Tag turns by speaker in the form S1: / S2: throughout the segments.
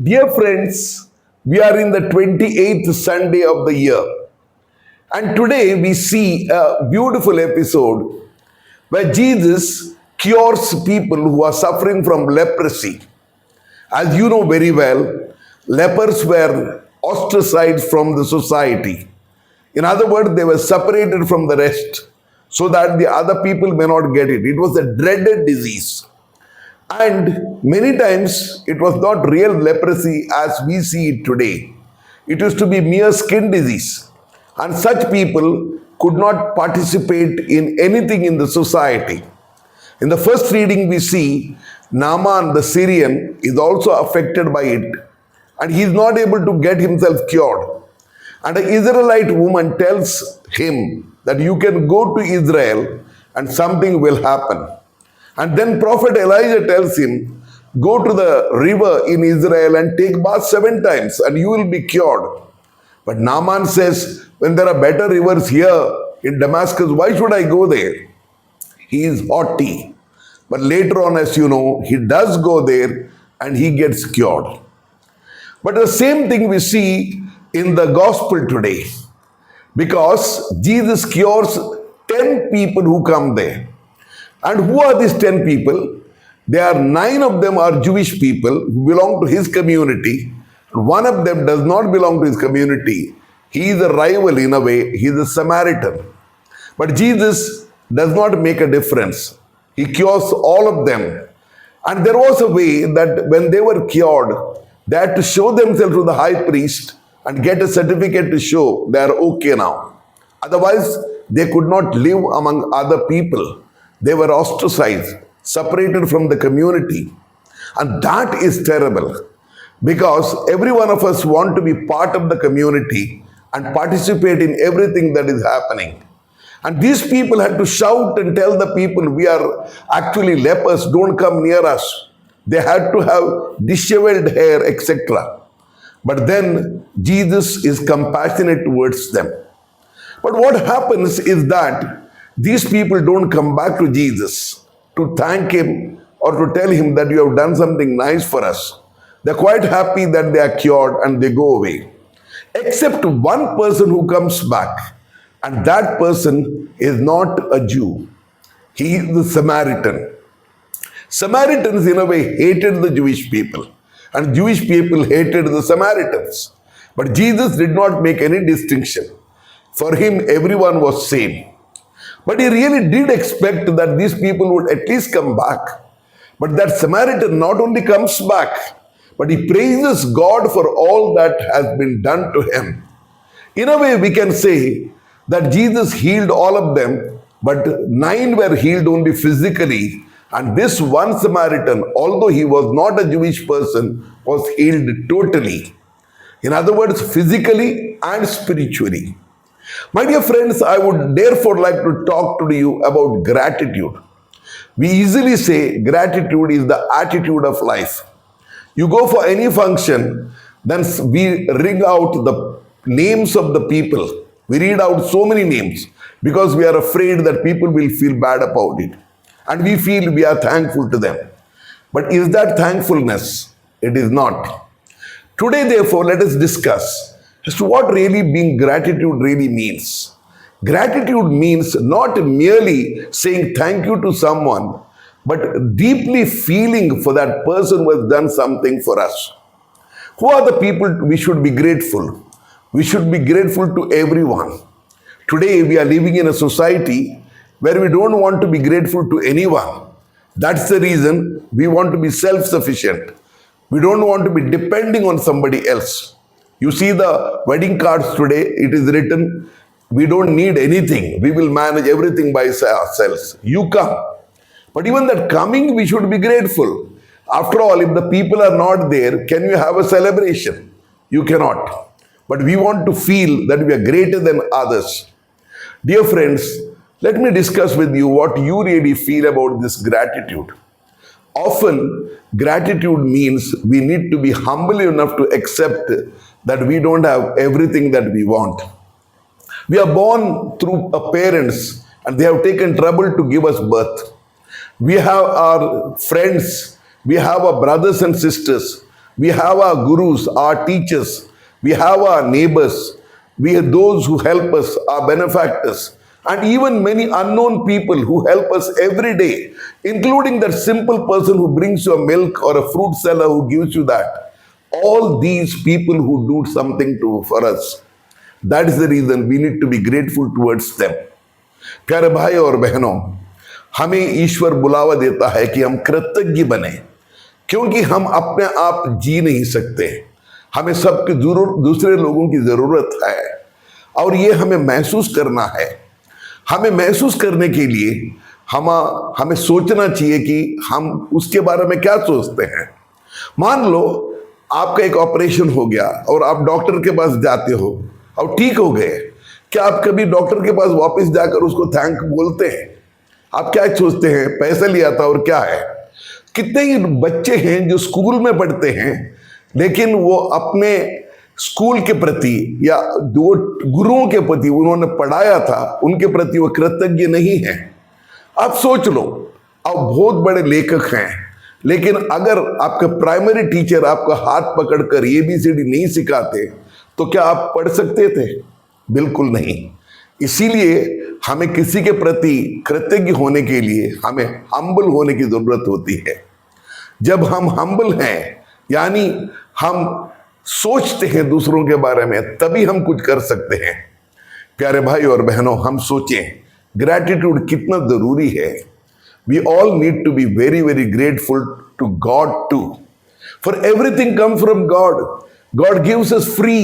S1: Dear friends, we are in the 28th Sunday of the year, and today we see a beautiful episode where Jesus cures people who are suffering from leprosy. As you know very well, lepers were ostracized from the society. In other words, they were separated from the rest so that the other people may not get it. It was a dreaded disease. And many times it was not real leprosy as we see it today. It used to be mere skin disease. And such people could not participate in anything in the society. In the first reading, we see Naaman the Syrian is also affected by it, and he is not able to get himself cured. And an Israelite woman tells him that you can go to Israel and something will happen. And then Prophet Elijah tells him, go to the river in Israel and take bath 7 times and you will be cured. But Naaman says, when there are better rivers here in Damascus, why should I go there? He is haughty. But later on, as you know, he does go there and he gets cured. But the same thing we see in the gospel today. Because Jesus cures 10 people who come there. And who are these 10 people? There are 9 of them are Jewish people who belong to his community. One of them does not belong to his community. He is a rival in a way. He is a Samaritan. But Jesus does not make a difference. He cures all of them. And there was a way that when they were cured, they had to show themselves to the high priest and get a certificate to show they are okay now. Otherwise, they could not live among other people. They were ostracized, separated from the community. And that is terrible because every one of us want to be part of the community and participate in everything that is happening. And these people had to shout and tell the people, we are actually lepers, don't come near us. They had to have disheveled hair, etc. But then Jesus is compassionate towards them. But what happens is that these people don't come back to Jesus to thank him or to tell him that you have done something nice for us. They're quite happy that they are cured and they go away. Except one person who comes back, and that person is not a Jew. He is the Samaritan. Samaritans in a way hated the Jewish people, and Jewish people hated the Samaritans. But Jesus did not make any distinction. For him, everyone was same. But he really did expect that these people would at least come back. But that Samaritan not only comes back, but he praises God for all that has been done to him. In a way, we can say that Jesus healed all of them, but 9 were healed only physically. And this one Samaritan, although he was not a Jewish person, was healed totally. In other words, physically and spiritually. My dear friends, I would therefore like to talk to you about gratitude. We easily say gratitude is the attitude of life. You go for any function, then we ring out the names of the people. We read out so many names because we are afraid that people will feel bad about it. And we feel we are thankful to them. But is that thankfulness? It is not. Today, therefore, let us discuss as to what really being gratitude really means. Gratitude means not merely saying thank you to someone, but deeply feeling for that person who has done something for us. Who are the people we should be grateful? We should be grateful to everyone. Today we are living in a society where we don't want to be grateful to anyone. That's the reason we want to be self-sufficient. We don't want to be depending on somebody else. You see the wedding cards today, it is written, we don't need anything. We will manage everything by ourselves. You come. But even that coming, we should be grateful. After all, if the people are not there, can you have a celebration? You cannot. But we want to feel that we are greater than others. Dear friends, let me discuss with you what you really feel about this gratitude. Often, gratitude means we need to be humble enough to accept that we don't have everything that we want. We are born through our parents and they have taken trouble to give us birth. We have our friends, we have our brothers and sisters We have our gurus, our teachers. We have our neighbors. We have those who help us, our benefactors, and even many unknown people who help us every day, including that simple person who brings you a milk or a fruit seller who gives you that. All these people who do something for us. That is the reason we need to be grateful towards them. प्यारे भाई और बहनों, हमें ईश्वर बुलावा देता है कि हम कृतज्ञ बने, क्योंकि हम अपने आप जी नहीं सकते। हमें सबकी जरूरत, दूसरे लोगों की जरूरत है, और ये हमें महसूस करना है। हमें महसूस करने के लिए हमें सोचना चाहिए कि हम उसके बारे में क्या सोचते हैं। मान लो आपका एक ऑपरेशन हो गया और आप डॉक्टर के पास जाते हो और ठीक हो गए, क्या आप कभी डॉक्टर के पास वापस जाकर उसको थैंक बोलते हैं? आप क्या सोचते हैं, पैसा लिया था और क्या है? कितने ही बच्चे हैं जो स्कूल में पढ़ते हैं, लेकिन वो अपने स्कूल के प्रति या जो गुरुओं के प्रति उन्होंने पढ़ाया था उनके प्रति वो कृतज्ञ नहीं है। आप सोच लो, आप बहुत बड़े लेखक हैं, लेकिन अगर आपके प्राइमरी टीचर आपका हाथ पकड़कर ABCD नहीं सिखाते तो क्या आप पढ़ सकते थे? बिल्कुल नहीं। इसीलिए हमें किसी के प्रति कृतज्ञ होने के लिए हमें हम्बल होने की जरूरत होती है। जब हम हम्बल हैं, यानी हम सोचते हैं दूसरों के बारे में, तभी हम कुछ कर सकते हैं। प्यारे भाई और बहनों, हम सोचें ग्रैटिट्यूड कितना जरूरी है। We all need to be very very grateful to God to, for everything come from God. God gives us free,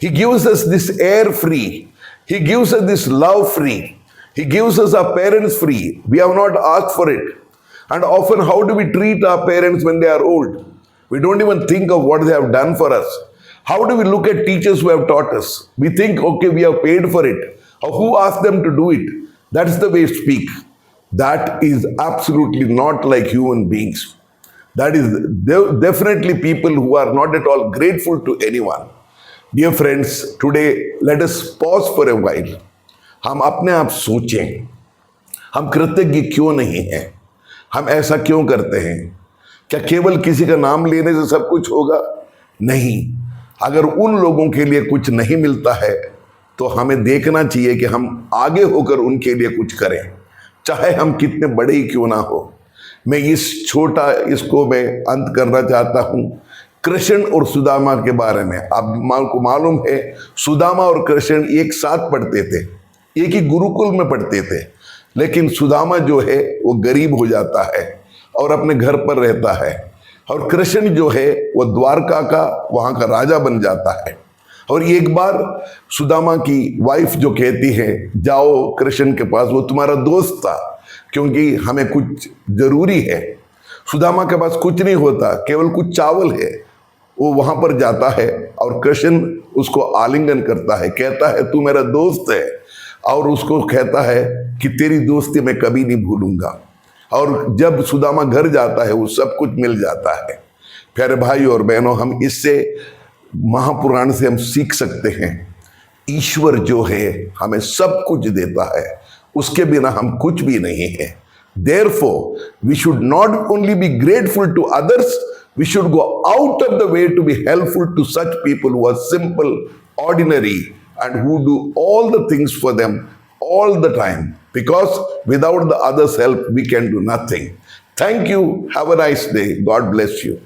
S1: he gives us this air free, he gives us this love free, he gives us our parents free. We have not asked for it. And often how do we treat our parents when they are old? We don't even think of what they have done for us. How do we look at teachers who have taught us? We think, okay, we have paid for it. Or who asked them to do it? That's the way we speak. That is absolutely not like human beings. That is definitely people who are not at all grateful to anyone. Dear friends, today let us pause for a while. हम अपने आप सोचें, हम कृतज्ञ क्यों नहीं हैं? हम ऐसा क्यों करते हैं? क्या केवल किसी का नाम लेने से सब कुछ होगा? नहीं। अगर उन लोगों के लिए कुछ नहीं मिलता है तो हमें देखना चाहिए कि हम आगे होकर उनके लिए कुछ करें, चाहे हम कितने बड़े ही क्यों ना हो। मैं इसको मैं अंत करना चाहता हूँ कृष्ण और सुदामा के बारे में। आपको मालूम है, सुदामा और कृष्ण एक साथ पढ़ते थे, एक ही गुरुकुल में पढ़ते थे, लेकिन सुदामा जो है वो गरीब हो जाता है और अपने घर पर रहता है, और कृष्ण जो है वो द्वारका का वहाँ का राजा बन जाता है। और एक बार सुदामा की वाइफ जो कहती है, जाओ कृष्ण के पास, वो तुम्हारा दोस्त था, क्योंकि हमें कुछ जरूरी है। सुदामा के पास कुछ नहीं होता, केवल कुछ चावल है। वो वहां पर जाता है और कृष्ण उसको आलिंगन करता है, कहता है तू मेरा दोस्त है, और उसको कहता है कि तेरी दोस्ती मैं कभी नहीं भूलूंगा। और जब सुदामा घर जाता है वो सब कुछ मिल जाता है। प्यारे भाई और बहनों, हम इससे महापुराण से हम सीख सकते हैं, ईश्वर जो है हमें सब कुछ देता है, उसके बिना हम कुछ भी नहीं है। Therefore, we should not only be grateful to others, we should go out of the way to be helpful to such people who are simple, ordinary, and who do all the things for them all the time. Because without the others' help, we can do nothing. Thank you. Have a nice day. God bless you.